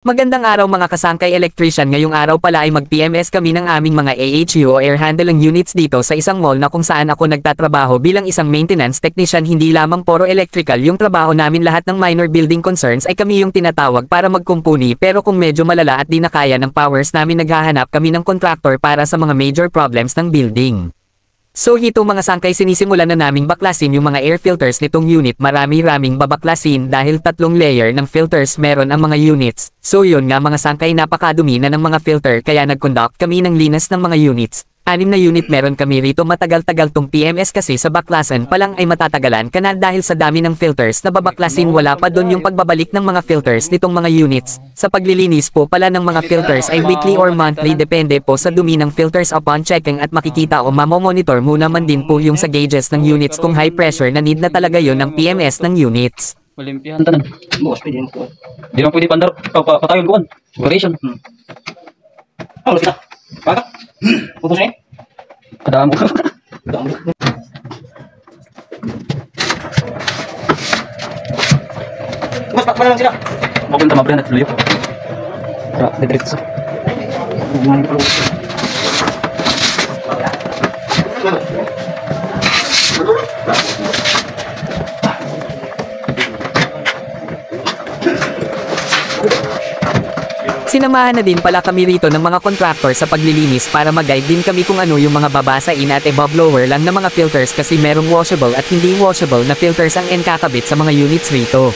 Magandang araw mga kasangkay electrician, ngayong araw pala ay mag-PMS kami ng aming mga AHU o air handling units dito sa isang mall na kung saan ako nagtatrabaho bilang isang maintenance technician. Hindi lamang puro electrical yung trabaho namin, lahat ng minor building concerns ay kami yung tinatawag para magkumpuni, pero kung medyo malala at di na kaya ng powers namin, naghahanap kami ng contractor para sa mga major problems ng building. So hito mga sangkay, sinisimulan na naming baklasin yung mga air filters nitong unit. Marami-raming babaklasin dahil 3 layer ng filters meron ang mga units. So yun nga mga sangkay, napakadumi na ng mga filter kaya nag-conduct kami ng linas ng mga units. 6 na unit meron kami rito. Matagal-tagal tong PMS kasi sa baklasan pa lang ay matatagalan ka na dahil sa dami ng filters na babaklasin. Wala pa doon yung pagbabalik ng mga filters nitong mga units. Sa paglilinis po pala ng mga filters ay weekly or monthly, depende po sa dumi ng filters. Upon checking at makikita o mamomonitor muna man din po yung sa gauges ng units kung high pressure na need na talaga yon ng PMS ng units. Malimpihan tanan. Bukas pwede mo. Di lang pwede pandar patayon ko. Operation. Halo kita. Bakit? Putus na eh. Kadaan mo. Kadaan mo. Mas pa lang sila. Mapunta mapre na tuloy. Ra, diretso. Sinamahan na din pala kami rito ng mga contractor sa paglilinis para mag-guide din kami kung ano yung mga babasain at i-blower lang na mga filters, kasi merong washable at hindi washable na filters ang enkakabit sa mga units rito.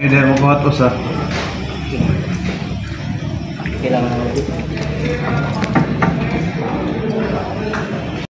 Hindi mo kumatos ha. Kailangan